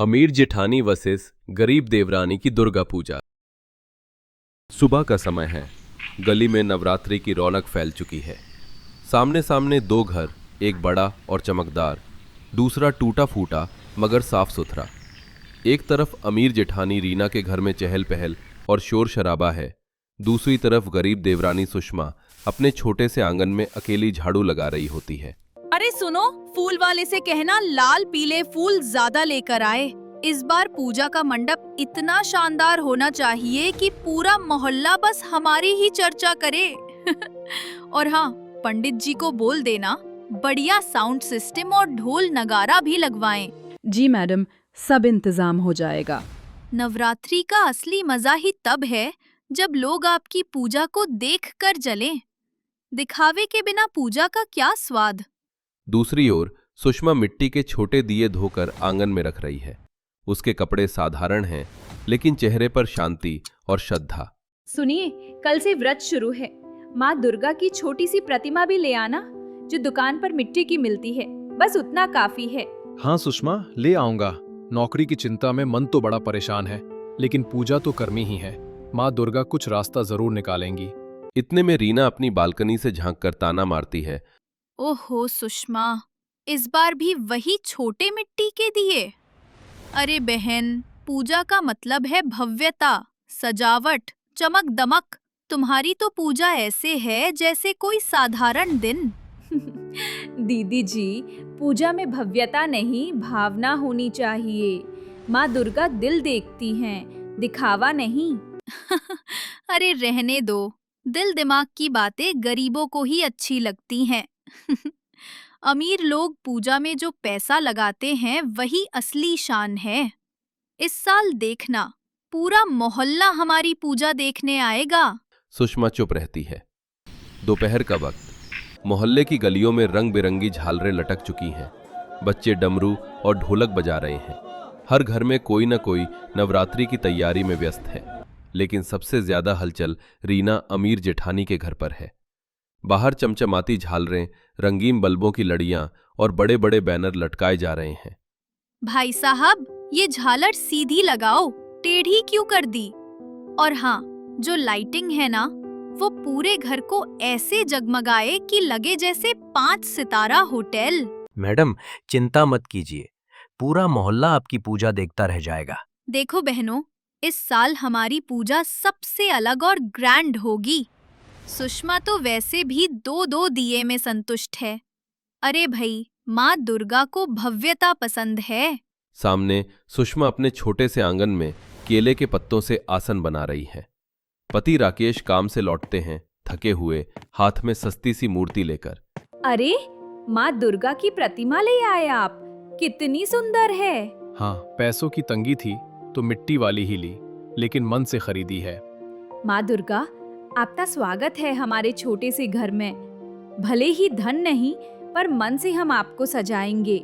अमीर जेठानी वर्सेस गरीब देवरानी की दुर्गा पूजा। सुबह का समय है। गली में नवरात्रि की रौनक फैल चुकी है। सामने सामने दो घर, एक बड़ा और चमकदार, दूसरा टूटा फूटा मगर साफ सुथरा। एक तरफ अमीर जेठानी रीना के घर में चहल पहल और शोर शराबा है, दूसरी तरफ गरीब देवरानी सुषमा अपने छोटे से आंगन में अकेली झाड़ू लगा रही होती है। अरे सुनो, फूल वाले से कहना लाल पीले फूल ज्यादा लेकर आए। इस बार पूजा का मंडप इतना शानदार होना चाहिए कि पूरा मोहल्ला बस हमारी ही चर्चा करे। और हाँ, पंडित जी को बोल देना बढ़िया साउंड सिस्टम और ढोल नगारा भी लगवाएं। जी मैडम, सब इंतजाम हो जाएगा। नवरात्रि का असली मजा ही तब है जब लोग आपकी पूजा को देख कर जलें। दिखावे के बिना पूजा का क्या स्वाद। दूसरी ओर सुषमा मिट्टी के छोटे दिए धोकर आंगन में रख रही है। उसके कपड़े साधारण हैं, लेकिन चेहरे पर शांति और श्रद्धा। सुनिए, कल से व्रत शुरू है। माँ दुर्गा की छोटी सी प्रतिमा भी ले आना, जो दुकान पर मिट्टी की मिलती है। बस उतना काफी है। हाँ सुषमा, ले आऊंगा। नौकरी की चिंता में मन तो बड़ा परेशान है, लेकिन पूजा तो करनी ही है। माँ दुर्गा कुछ रास्ता जरूर निकालेंगी। इतने में रीना अपनी बालकनी से झांककर ताना मारती है। ओहो सुषमा, इस बार भी वही छोटे मिट्टी के दिए। अरे बहन, पूजा का मतलब है भव्यता, सजावट, चमक दमक। तुम्हारी तो पूजा ऐसे है जैसे कोई साधारण दिन। दीदी जी, पूजा में भव्यता नहीं, भावना होनी चाहिए। माँ दुर्गा दिल देखती हैं, दिखावा नहीं। अरे रहने दो, दिल दिमाग की बातें गरीबों को ही अच्छी लगती हैं। अमीर लोग पूजा में जो पैसा लगाते हैं वही असली शान है। इस साल देखना, पूरा मोहल्ला हमारी पूजा देखने आएगा। सुषमा चुप रहती है। दोपहर का वक्त। मोहल्ले की गलियों में रंग बिरंगी झालरें लटक चुकी हैं। बच्चे डमरू और ढोलक बजा रहे हैं। हर घर में कोई न कोई नवरात्रि की तैयारी में व्यस्त है, लेकिन सबसे ज्यादा हलचल रीना अमीर जेठानी के घर पर है। बाहर चमचमाती झालरें, रंगीन बल्बों की लड़ियां और बड़े बड़े बैनर लटकाए जा रहे हैं। भाई साहब, ये झालर सीधी लगाओ, टेढ़ी क्यों कर दी? और हाँ, जो लाइटिंग है ना, वो पूरे घर को ऐसे जगमगाए कि लगे जैसे 5 सितारा होटल। मैडम, चिंता मत कीजिए, पूरा मोहल्ला आपकी पूजा देखता रह जाएगा। देखो बहनों, इस साल हमारी पूजा सबसे अलग और ग्रैंड होगी। सुषमा तो वैसे भी 2-2 दिए में संतुष्ट है। अरे भाई, माँ दुर्गा को भव्यता पसंद है। सामने सुषमा अपने छोटे से आंगन में केले के पत्तों से आसन बना रही है। पति राकेश काम से लौटते हैं, थके हुए, हाथ में सस्ती सी मूर्ति लेकर। अरे, माँ दुर्गा की प्रतिमा ले आए आप। कितनी सुंदर है। हाँ, पैसों की तंगी थी तो मिट्टी वाली ही ली, लेकिन मन से खरीदी है। माँ दुर्गा, आपका स्वागत है हमारे छोटे से घर में। भले ही धन नहीं, पर मन से हम आपको सजाएंगे।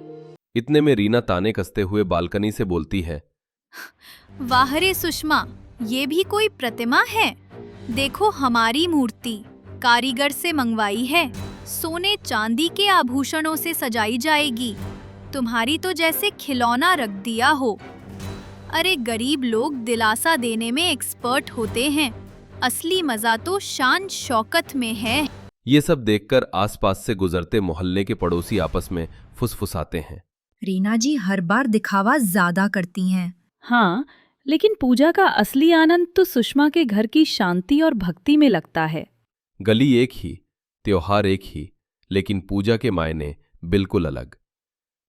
इतने में रीना ताने कसते हुए बालकनी से बोलती है। वाह रे सुषमा, ये भी कोई प्रतिमा है? देखो, हमारी मूर्ति कारीगर से मंगवाई है। सोने चांदी के आभूषणों से सजाई जाएगी। तुम्हारी तो जैसे खिलौना रख दिया हो। अरे गरीब लोग दिलासा देने में एक्सपर्ट होते हैं। असली मजा तो शान शौकत में है। ये सब देखकर आसपास से गुजरते मोहल्ले के पड़ोसी आपस में फुसफुसाते हैं। रीना जी हर बार दिखावा ज्यादा करती हैं। हाँ, लेकिन पूजा का असली आनंद तो सुषमा के घर की शांति और भक्ति में लगता है। गली एक ही, त्योहार एक ही, लेकिन पूजा के मायने बिल्कुल अलग।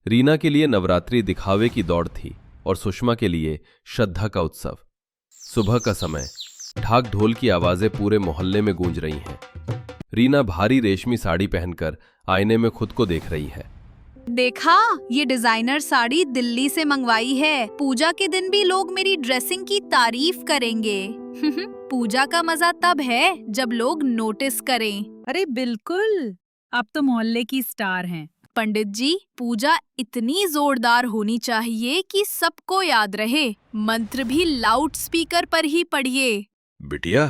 रीना के लिए नवरात्रि दिखावे की दौड़ थी और सुषमा के लिए श्रद्धा का उत्सव। सुबह का समय। ढाक ढोल की आवाजें पूरे मोहल्ले में गूंज रही हैं। रीना भारी रेशमी साड़ी पहनकर आईने में खुद को देख रही है। देखा, ये डिजाइनर साड़ी दिल्ली से मंगवाई है। पूजा के दिन भी लोग मेरी ड्रेसिंग की तारीफ करेंगे। पूजा का मजा तब है जब लोग नोटिस करें। अरे बिल्कुल, आप तो मोहल्ले की स्टार हैं। पंडित जी, पूजा इतनी जोरदार होनी चाहिए कि सबको याद रहे। मंत्र भी लाउड स्पीकर पर ही पढ़िए। बिटिया,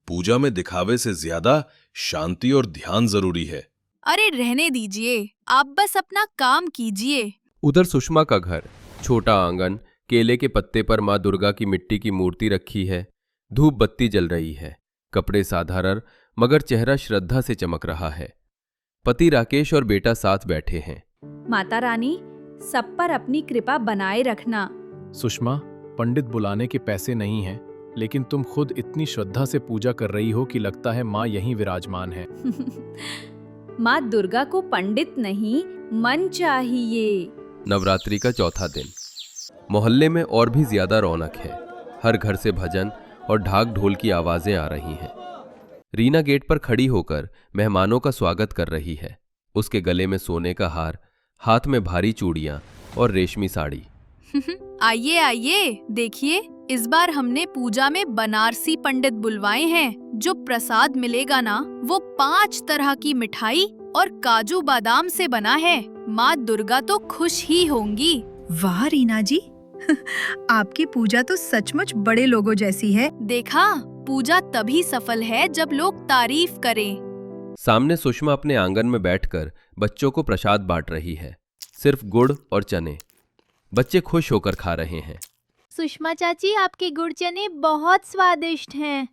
पूजा में दिखावे से ज्यादा शांति और ध्यान जरूरी है। अरे रहने दीजिए, आप बस अपना काम कीजिए। उधर सुषमा का घर छोटा आंगन, केले के पत्ते पर माँ दुर्गा की मिट्टी की मूर्ति रखी है। धूप बत्ती जल रही है। कपड़े साधारण मगर चेहरा श्रद्धा से चमक रहा है। पति राकेश और बेटा साथ बैठे हैं। माता रानी, सब पर अपनी कृपा बनाए रखना। सुषमा, पंडित बुलाने के पैसे नहीं हैं, लेकिन तुम खुद इतनी श्रद्धा से पूजा कर रही हो कि लगता है माँ यहीं विराजमान है। माँ दुर्गा को पंडित नहीं, मन चाहिए। नवरात्रि का चौथा दिन। मोहल्ले में और भी ज्यादा रौनक है। हर घर से भजन और ढाक ढोल की आवाजें आ रही हैं। रीना गेट पर खड़ी होकर मेहमानों का स्वागत कर रही है। उसके गले में सोने का हार, हाथ में भारी चूड़ियां और रेशमी साड़ी। आइए आइए, देखिए इस बार हमने पूजा में बनारसी पंडित बुलवाए हैं। जो प्रसाद मिलेगा ना, वो 5 तरह की मिठाई और काजू बादाम से बना है। माँ दुर्गा तो खुश ही होंगी। वाह रीना जी, आपकी पूजा तो सचमुच बड़े लोगों जैसी है। देखा, पूजा तभी सफल है जब लोग तारीफ करें। सामने सुषमा अपने आंगन में बैठकर बच्चों को प्रसाद बांट रही है। सिर्फ गुड़ और चने। बच्चे खुश होकर खा रहे हैं। सुषमा चाची, आपके गुड़ चने बहुत स्वादिष्ट हैं।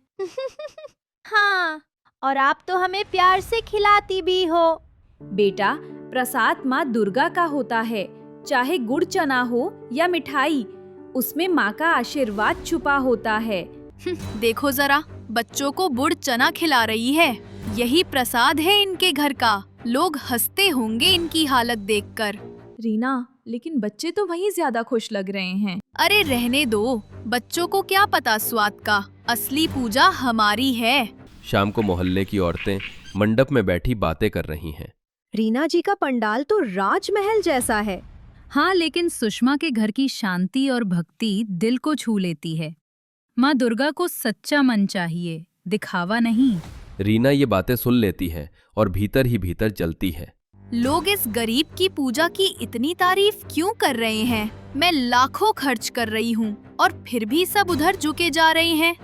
हाँ, और आप तो हमें प्यार से खिलाती भी हो। बेटा, प्रसाद माँ दुर्गा का होता है। चाहे गुड़ चना हो या मिठाई, उसमें माँ का आशीर्वाद छुपा होता है। देखो जरा, बच्चों को गुड़ चना खिला रही है। यही प्रसाद है इनके घर का। लोग हंसते होंगे इनकी हालत देखकर। रीना, लेकिन बच्चे तो वहीं ज्यादा खुश लग रहे हैं। अरे रहने दो, बच्चों को क्या पता स्वाद का। असली पूजा हमारी है। शाम को मोहल्ले की औरतें मंडप में बैठी बातें कर रही हैं। रीना जी का पंडाल तो राजमहल जैसा है। हाँ, लेकिन सुषमा के घर की शांति और भक्ति दिल को छू लेती है। माँ दुर्गा को सच्चा मन चाहिए, दिखावा नहीं। रीना ये बातें सुन लेती है और भीतर ही भीतर जलती है। लोग इस गरीब की पूजा की इतनी तारीफ क्यों कर रहे हैं? मैं लाखों खर्च कर रही हूँ और फिर भी सब उधर झुके जा रहे हैं।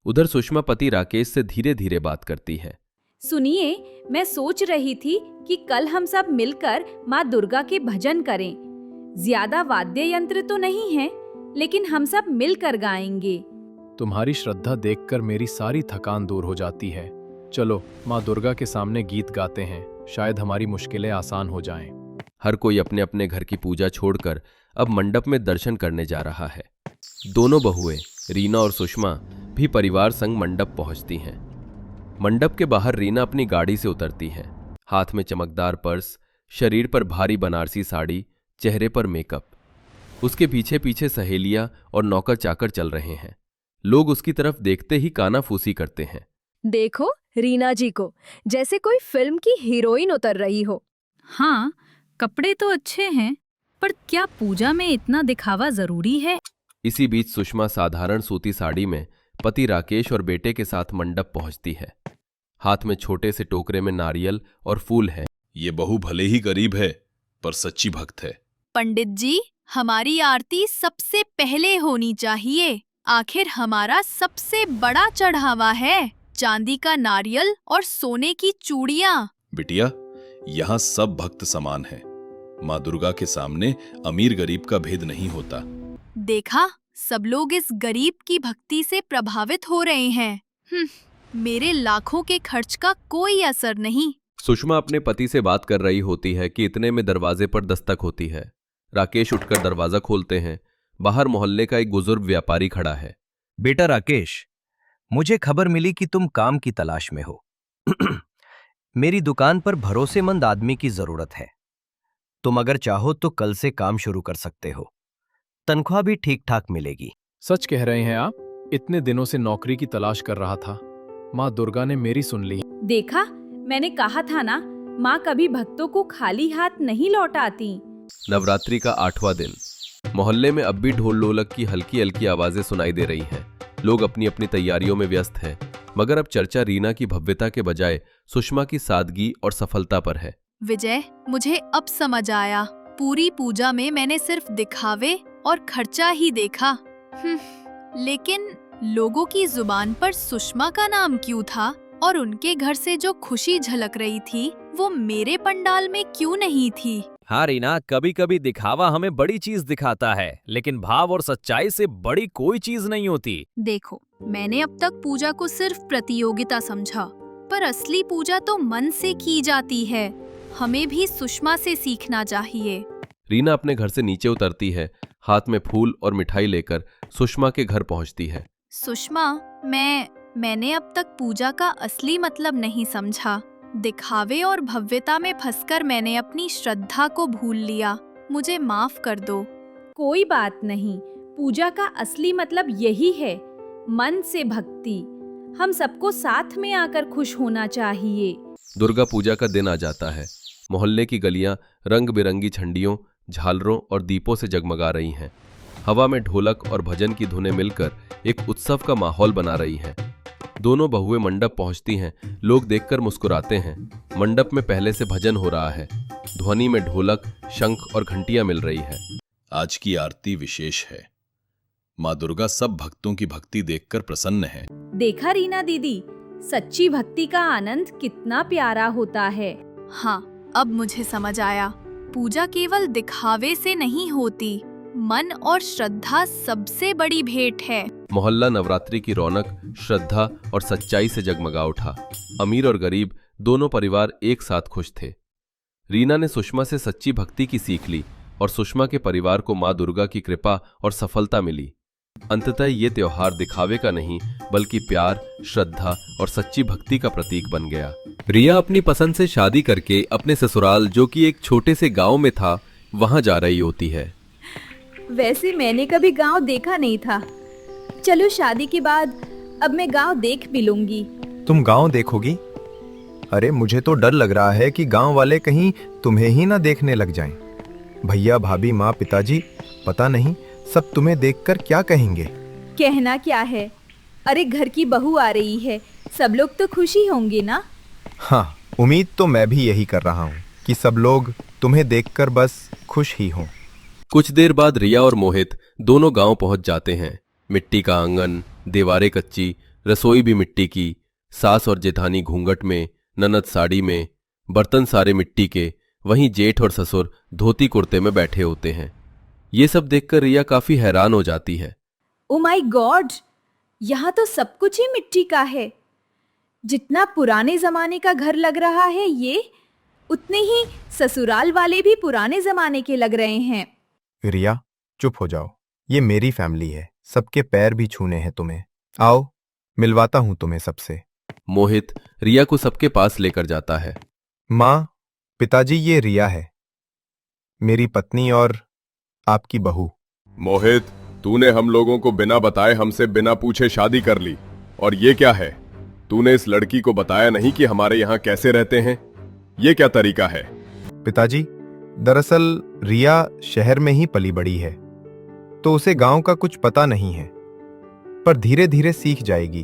उधर सुषमा पति राकेश से धीरे धीरे बात करती है। सुनिए, मैं सोच रही थी कि कल हम सब मिलकर माँ दुर्गा के भजन करें। ज्यादा वाद्य यंत्र तो नहीं है, लेकिन हम सब मिलकर गाएंगे। तुम्हारी श्रद्धा देखकर मेरी सारी थकान दूर हो जाती है। चलो माँ दुर्गा के सामने गीत गाते हैं, शायद हमारी मुश्किलें आसान हो जाएं। हर कोई अपने अपने घर की पूजा छोड़कर अब मंडप में दर्शन करने जा रहा है। दोनों बहुएं रीना और सुषमा भी परिवार संग मंडप पहुंचती हैं। मंडप के बाहर रीना अपनी गाड़ी से उतरती है। हाथ में चमकदार पर्स, शरीर पर भारी बनारसी साड़ी, चेहरे पर मेकअप। उसके पीछे पीछे सहेलियां और नौकर चाकर चल रहे हैं। लोग उसकी तरफ देखते ही कानाफूसी करते हैं। देखो रीना जी को, जैसे कोई फिल्म की हीरोइन उतर रही हो। हाँ, कपड़े तो अच्छे हैं, पर क्या पूजा में इतना दिखावा जरूरी है? इसी बीच सुषमा साधारण सूती साड़ी में पति राकेश और बेटे के साथ मंडप पहुंचती है। हाथ में छोटे से टोकरे में नारियल और फूल है। ये बहू भले ही गरीब है, पर सच्ची भक्त है। पंडित जी, हमारी आरती सबसे पहले होनी चाहिए। आखिर हमारा सबसे बड़ा चढ़ावा है। चांदी का नारियल और सोने की चूड़ियां। बिटिया, यहाँ सब भक्त समान हैं। माँ दुर्गा के सामने अमीर गरीब का भेद नहीं होता। देखा, सब लोग इस गरीब की भक्ति से प्रभावित हो रहे हैं। मेरे लाखों के खर्च का कोई असर नहीं। सुषमा अपने पति से बात कर रही होती है कि इतने में दरवाजे पर दस्तक होती है। राकेश उठकर दरवाजा खोलते हैं। बाहर मोहल्ले का एक बुजुर्ग व्यापारी खड़ा है। बेटा राकेश, मुझे खबर मिली कि तुम काम की तलाश में हो। मेरी दुकान पर भरोसेमंद आदमी की जरूरत है। तुम अगर चाहो तो कल से काम शुरू कर सकते हो। तनख्वाह भी ठीक ठाक मिलेगी। सच कह रहे हैं आप? इतने दिनों से नौकरी की तलाश कर रहा था। माँ दुर्गा ने मेरी सुन ली। देखा, मैंने कहा था ना, माँ कभी भक्तों को खाली हाथ नहीं लौटाती। नवरात्रि का 8वां दिन। मोहल्ले में अब भी ढोल ढोलक की हल्की हल्की आवाजें सुनाई दे रही हैं। लोग अपनी अपनी तैयारियों में व्यस्त हैं, मगर अब चर्चा रीना की भव्यता के बजाय सुषमा की सादगी और सफलता पर है। विजय, मुझे अब समझ आया। पूरी पूजा में मैंने सिर्फ दिखावे और खर्चा ही देखा। लेकिन लोगों की जुबान पर सुषमा का नाम क्यों था? और उनके घर से जो खुशी झलक रही थी, वो मेरे पंडाल में क्यों नहीं थी? हाँ रीना, कभी कभी दिखावा हमें बड़ी चीज दिखाता है, लेकिन भाव और सच्चाई से बड़ी कोई चीज नहीं होती। देखो, मैंने अब तक पूजा को सिर्फ प्रतियोगिता समझा, पर असली पूजा तो मन से की जाती है। हमें भी सुषमा से सीखना चाहिए। रीना अपने घर से नीचे उतरती है, हाथ में फूल और मिठाई लेकर सुषमा के घर पहुंचती है। सुषमा, मैंने अब तक पूजा का असली मतलब नहीं समझा। दिखावे और भव्यता में फंसकर मैंने अपनी श्रद्धा को भूल लिया। मुझे माफ कर दो। कोई बात नहीं, पूजा का असली मतलब यही है, मन से भक्ति। हम सबको साथ में आकर खुश होना चाहिए। दुर्गा पूजा का दिन आ जाता है। मोहल्ले की गलियां रंग बिरंगी झंडियों, झालरों और दीपों से जगमगा रही हैं। हवा में ढोलक और भजन की धुनें मिलकर एक उत्सव का माहौल बना रही हैं। दोनों बहुएं मंडप पहुंचती हैं। लोग देखकर मुस्कुराते हैं। मंडप में पहले से भजन हो रहा है। ध्वनि में ढोलक, शंख और घंटियां मिल रही है। आज की आरती विशेष है। माँ दुर्गा सब भक्तों की भक्ति देखकर प्रसन्न है। देखा रीना दीदी, सच्ची भक्ति का आनंद कितना प्यारा होता है। हाँ, अब मुझे समझ आया। पूजा केवल दिखावे से नहीं होती, मन और श्रद्धा सबसे बड़ी भेंट है। मोहल्ला नवरात्रि की रौनक, श्रद्धा और सच्चाई से जगमगा उठा। अमीर और गरीब दोनों परिवार एक साथ खुश थे। रीना ने सुषमा से सच्ची भक्ति की सीख ली और सुषमा के परिवार को माँ दुर्गा की कृपा और सफलता मिली। अंततः ये त्योहार दिखावे का नहीं, बल्कि प्यार, श्रद्धा और सच्ची भक्ति का प्रतीक बन गया। रिया अपनी पसंद से शादी करके अपने ससुराल, जो कि एक छोटे से गांव में था, वहां जा रही होती है। वैसे मैंने कभी गांव देखा नहीं था। चलो शादी के बाद अब मैं गांव देख भी लूंगी। तुम गांव देखोगी? अरे मुझे तो डर लग रहा है कि गांव वाले कहीं तुम्हें ही ना देखने लग जाएं। भैया, भाभी, माँ, पिताजी, पता नहीं सब तुम्हें देखकर क्या कहेंगे। कहना क्या है, अरे घर की बहू आ रही है, सब लोग तो खुशी होंगे ना। हाँ, उम्मीद तो मैं भी यही कर रहा हूँ कि सब लोग तुम्हें देखकर बस खुश ही हों। कुछ देर बाद रिया और मोहित दोनों गांव पहुंच जाते हैं। मिट्टी का आंगन, दीवारें कच्ची, रसोई भी मिट्टी की, सास और जेठानी घूंघट में, ननद साड़ी में, बर्तन सारे मिट्टी के, वहीं जेठ और ससुर धोती कुर्ते में बैठे होते हैं। ये सब देखकर रिया काफी हैरान हो जाती है। ओ माय गॉड, यहाँ तो सब कुछ ही मिट्टी का है। जितना पुराने जमाने का घर लग रहा है ये, उतने ही ससुराल वाले भी पुराने जमाने के लग रहे हैं। रिया, चुप हो जाओ। ये मेरी फैमिली है, सबके पैर भी छूने हैं तुम्हें। आओ, मिलवाता हूं तुम्हें सबसे। मोहित रिया को सबके पास लेकर जाता है। माँ, पिताजी, ये रिया है, मेरी पत्नी और आपकी बहू। मोहित, तूने हम लोगों को बिना बताए हमसे बिना पूछे शादी कर ली, और ये क्या है? तूने इस लड़की को बताया नहीं कि हमारे यहाँ कैसे रहते हैं? ये क्या तरीका है? पिताजी, दरअसल रिया शहर में ही पली बड़ी है, तो उसे गांव का कुछ पता नहीं है, पर धीरे धीरे सीख जाएगी।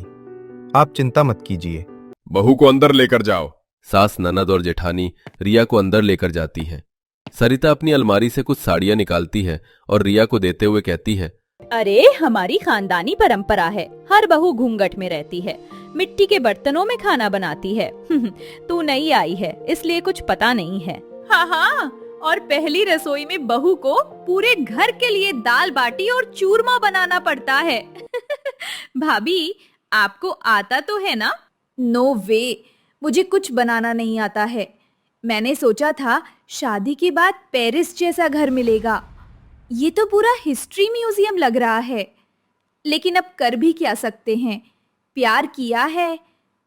आप चिंता मत कीजिए। बहू को अंदर लेकर जाओ। सास, ननद और जेठानी रिया को अंदर लेकर जाती हैं। सरिता अपनी अलमारी से कुछ साड़ियां निकालती है और रिया को देते हुए कहती है, अरे हमारी खानदानी परंपरा है, हर बहू घूंघट में रहती है, मिट्टी के बर्तनों में खाना बनाती है। तू नई आई है इसलिए कुछ पता नहीं है। हाँ हाँ, और पहली रसोई में बहू को पूरे घर के लिए दाल बाटी और चूरमा बनाना पड़ता है। भाभी, आपको आता तो है ना? नो वे, मुझे कुछ बनाना नहीं आता है। मैंने सोचा था शादी के बाद पेरिस जैसा घर मिलेगा। ये तो पूरा हिस्ट्री म्यूजियम लग रहा है, लेकिन अब कर भी क्या सकते हैं? प्यार किया है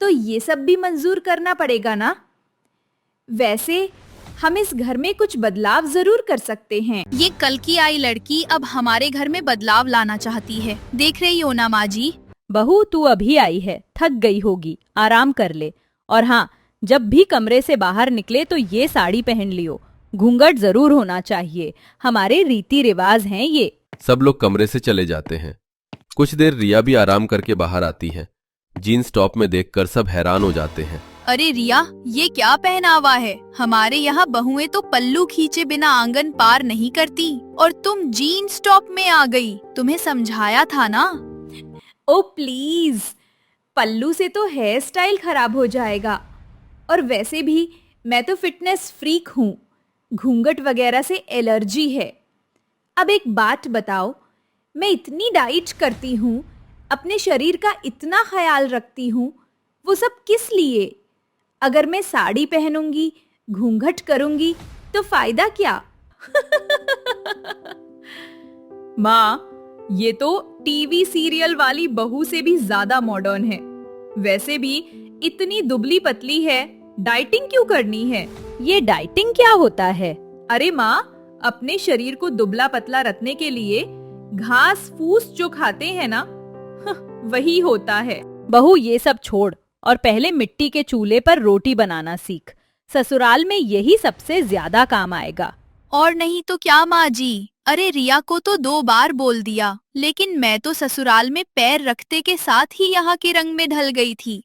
तो ये सब भी मंजूर करना पड़ेगा ना। वैसे हम इस घर में कुछ बदलाव जरूर कर सकते हैं। ये कल की आई लड़की अब हमारे घर में बदलाव लाना चाहती है। देख रही हो ना माँ जी? बहू, तू अभी आई है, थक गई होगी, आराम कर ले। और हाँ, जब भी कमरे से बाहर निकले तो ये साड़ी पहन लियो, घूंघट जरूर होना चाहिए, हमारे रीति रिवाज हैं ये। सब लोग कमरे से चले जाते हैं। कुछ देर रिया भी आराम करके बाहर आती है। जीन्स टॉप में देखकर सब हैरान हो जाते हैं। अरे रिया, ये क्या पहनावा है? हमारे यहाँ बहुएं तो पल्लू खींचे बिना आंगन पार नहीं करती, और तुम जीन्स टॉप में आ गई। तुम्हें समझाया था ना। ओ प्लीज, पल्लू से तो हेयर स्टाइल खराब हो जाएगा। और वैसे भी मैं तो फिटनेस फ्रीक हूँ, घूंघट वगैरह से एलर्जी है। अब एक बात बताओ, मैं इतनी डाइट करती हूँ, अपने शरीर का इतना ख्याल रखती हूँ, वो सब किस लिए? अगर मैं साड़ी पहनूंगी, घूंघट करूंगी तो फायदा क्या? माँ, ये तो टीवी सीरियल वाली बहू से भी ज्यादा मॉडर्न है। वैसे भी इतनी दुबली पतली है, डाइटिंग क्यों करनी है? ये डाइटिंग क्या होता है? अरे माँ, अपने शरीर को दुबला पतला रखने के लिए घास फूस जो खाते हैं ना, वही होता है। बहू, ये सब छोड़ और पहले मिट्टी के चूल्हे पर रोटी बनाना सीख। ससुराल में यही सबसे ज्यादा काम आएगा। और नहीं तो क्या माँ जी, अरे रिया को तो 2 बार बोल दिया, लेकिन मैं तो ससुराल में पैर रखते के साथ ही यहाँ के रंग में ढल गई थी।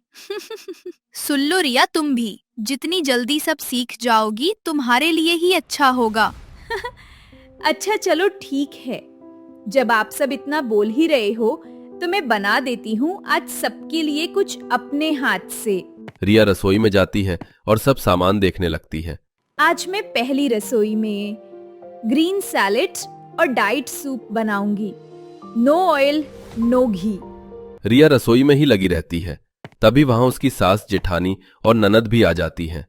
सुन लो रिया, तुम भी जितनी जल्दी सब सीख जाओगी तुम्हारे लिए ही अच्छा होगा। अच्छा चलो ठीक है, जब आप सब इतना बोल ही रहे हो तो मैं बना देती हूँ आज सबके लिए कुछ अपने हाथ से। रिया रसोई में जाती है और सब सामान देखने लगती है। आज मैं पहली रसोई में ग्रीन सैलेड और डाइट सूप बनाऊंगी। नो ऑयल, नो घी। रिया रसोई में ही लगी रहती है। तभी वहां उसकी सास, जेठानी और ननद भी आ जाती हैं।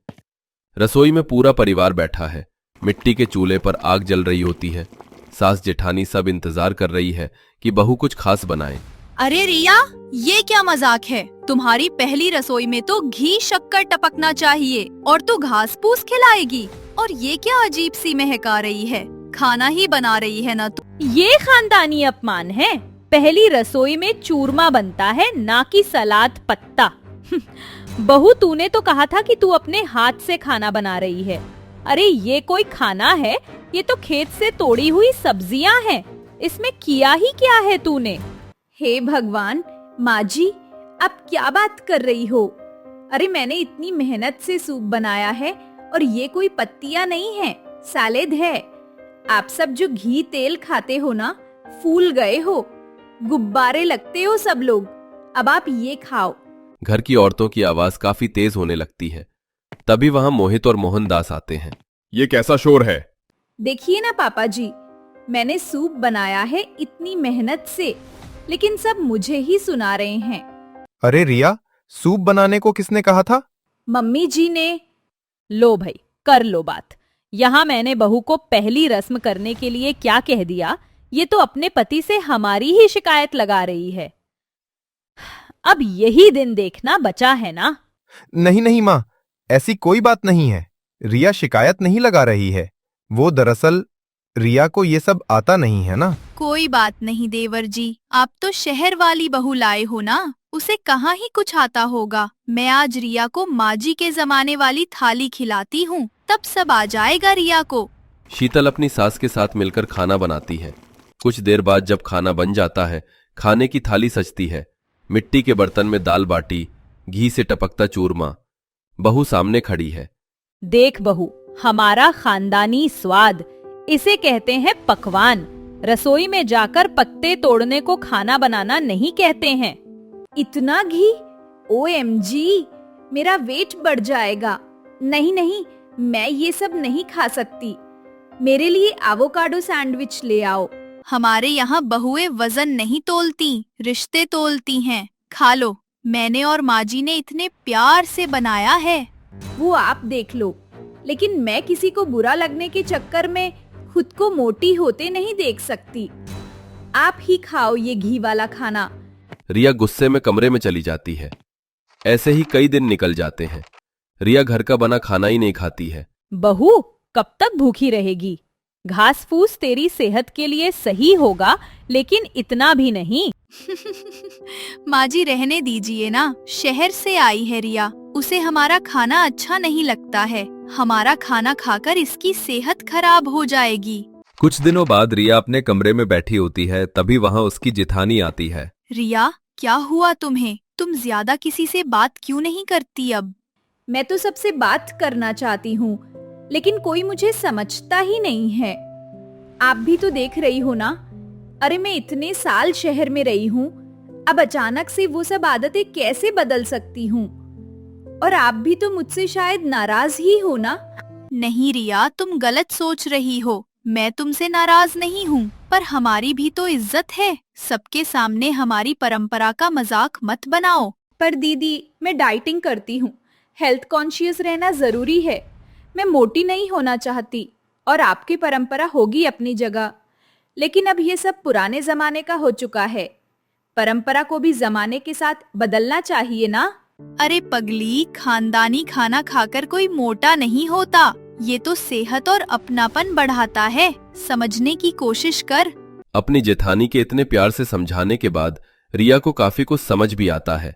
रसोई में पूरा परिवार बैठा है। मिट्टी के चूल्हे पर आग जल रही होती है। सास जेठानी सब इंतजार कर रही है कि बहू कुछ खास बनाए। अरे रिया, ये क्या मजाक है? तुम्हारी पहली रसोई में तो घी शक्कर टपकना चाहिए और तू घास फूस खिलाएगी। और ये क्या अजीब सी महक आ रही है? खाना ही बना रही है ना तू? ये खानदानी अपमान है। पहली रसोई में चूरमा बनता है, ना कि सलाद पत्ता। बहू, तूने तो कहा था कि तू अपने हाथ से खाना बना रही है। अरे ये कोई खाना है? ये तो खेत से तोड़ी हुई सब्जियां हैं। इसमें किया ही क्या है तूने? हे भगवान, माँ जी आप क्या बात कर रही हो? अरे मैंने इतनी मेहनत से सूप बनाया है और ये कोई पत्तियां नहीं है, सैलेड है। आप सब जो घी तेल खाते हो ना, फूल गए हो, गुब्बारे लगते हो सब लोग। अब आप ये खाओ। घर की औरतों की आवाज काफी तेज होने लगती है। तभी वहां मोहित और मोहनदास आते हैं। ये कैसा शोर है? देखिए ना पापा जी, मैंने सूप बनाया है इतनी मेहनत से, लेकिन सब मुझे ही सुना रहे हैं। अरे रिया, सूप बनाने को किसने कहा था? मम्मी जी ने। लो भाई, कर लो बात। यहाँ मैंने बहू को पहली रस्म करने के लिए क्या कह दिया, ये तो अपने पति से हमारी ही शिकायत लगा रही है। अब यही दिन देखना बचा है ना? नहीं नहीं माँ, ऐसी कोई बात नहीं है। रिया शिकायत नहीं लगा रही है। वो दरअसल रिया को ये सब आता नहीं है ना। कोई बात नहीं देवर जी, आप तो शहर वाली बहू लाए हो ना, उसे कहाँ ही कुछ आता होगा। मैं आज रिया को माँ जी के जमाने वाली थाली खिलाती हूँ, तब सब आ जाएगा रिया को। शीतल अपनी सास के साथ मिलकर खाना बनाती है। कुछ देर बाद जब खाना बन जाता है, खाने की थाली सजती है। मिट्टी के बर्तन में दाल बाटी, घी से टपकता चूरमा। बहू सामने खड़ी है। देख बहू, हमारा खानदानी स्वाद, इसे कहते हैं पकवान। रसोई में जाकर पत्ते तोड़ने को खाना बनाना नहीं कहते हैं। इतना घी? OMG, मेरा वेट बढ़ जाएगा। नहीं नहीं, मैं ये सब नहीं खा सकती। मेरे लिए एवोकाडो सैंडविच ले आओ। हमारे यहाँ बहुएं वजन नहीं तोलती, रिश्ते तोलती हैं। खा लो, मैंने और माँ जी ने इतने प्यार से बनाया है। वो आप देख लो, लेकिन मैं किसी को बुरा लगने के चक्कर में खुद को मोटी होते नहीं देख सकती। आप ही खाओ ये घी वाला खाना। रिया गुस्से में कमरे में चली जाती है। ऐसे ही कई दिन निकल जाते हैं। रिया घर का बना खाना ही नहीं खाती है। बहू, कब तक भूखी रहेगी? घास फूस तेरी सेहत के लिए सही होगा, लेकिन इतना भी नहीं। माँ जी रहने दीजिए ना, शहर से आई है रिया, उसे हमारा खाना अच्छा नहीं लगता है। हमारा खाना खाकर इसकी सेहत खराब हो जाएगी। कुछ दिनों बाद रिया अपने कमरे में बैठी होती है। तभी वहां उसकी जिठानी आती है। रिया, क्या हुआ तुम्हें? तुम ज्यादा किसी से बात क्यों नहीं करती अब? मैं तो सबसे बात करना चाहती हूँ, लेकिन कोई मुझे समझता ही नहीं है। आप भी तो देख रही हो ना। अरे मैं इतने साल शहर में रही हूँ, अब अचानक से वो सब आदतें कैसे बदल सकती हूँ? और आप भी तो मुझसे शायद नाराज ही हो ना। नहीं रिया, तुम गलत सोच रही हो। मैं तुमसे नाराज नहीं हूँ, पर हमारी भी तो इज्जत है। सबके सामने हमारी परंपरा का मजाक मत बनाओ। पर दीदी, मैं डाइटिंग करती हूँ, हेल्थ कॉन्शियस रहना जरूरी है। मैं मोटी नहीं होना चाहती और आपकी परंपरा होगी अपनी जगह, लेकिन अब ये सब पुराने जमाने का हो चुका है। परंपरा को भी जमाने के साथ बदलना चाहिए ना। अरे पगली, खानदानी खाना खाकर कोई मोटा नहीं होता। ये तो सेहत और अपनापन बढ़ाता है। समझने की कोशिश कर। अपनी जेठानी के इतने प्यार से समझाने के बाद रिया को काफी कुछ समझ भी आता है।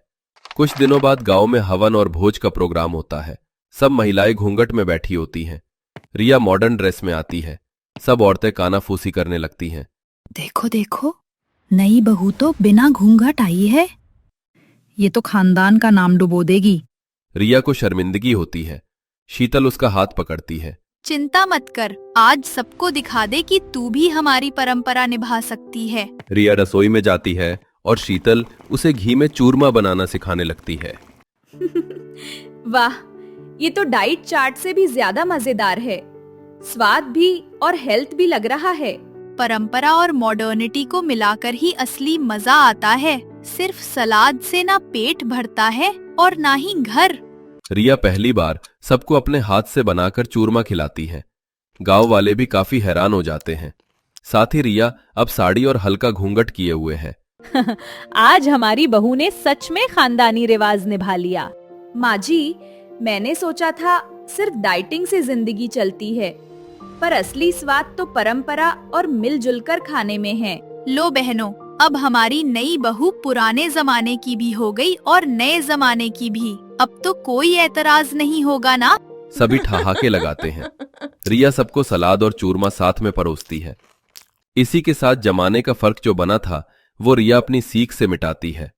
कुछ दिनों बाद गांव में हवन और भोज का प्रोग्राम होता है। सब महिलाएं घूंघट में बैठी होती हैं। रिया मॉडर्न ड्रेस में आती है। सब औरतें कानाफूसी करने लगती हैं। देखो देखो, नई बहू तो बिना घूंघट आई है। ये तो खानदान का नाम डुबो देगी। रिया को शर्मिंदगी होती है। शीतल उसका हाथ पकड़ती है। चिंता मत कर, आज सबको दिखा दे कि तू भी हमारी परंपरा निभा सकती है। रिया रसोई में जाती है और शीतल उसे घी में चूरमा बनाना सिखाने लगती है। वाह, ये तो डाइट चार्ट से भी ज्यादा मजेदार है। स्वाद भी और हेल्थ भी लग रहा है। परंपरा और मॉडर्निटी को मिलाकर ही असली मजा आता है। सिर्फ सलाद से ना पेट भरता है और ना ही घर। रिया पहली बार सबको अपने हाथ से बनाकर चूरमा खिलाती है। गांव वाले भी काफी हैरान हो जाते हैं। साथ ही रिया अब साड़ी और हल्का घूंघट किए हुए है। आज हमारी बहू ने सच में खानदानी रिवाज निभा लिया। माँ जी, मैंने सोचा था सिर्फ डाइटिंग से जिंदगी चलती है, पर असली स्वाद तो परंपरा और मिलजुल कर खाने में है। लो बहनों, अब हमारी नई बहू पुराने जमाने की भी हो गई और नए जमाने की भी। अब तो कोई एतराज नहीं होगा ना? सभी ठहाके लगाते हैं। रिया सबको सलाद और चूरमा साथ में परोसती है। इसी के साथ जमाने का फर्क जो बना था वो रिया अपनी सीख से मिटाती है।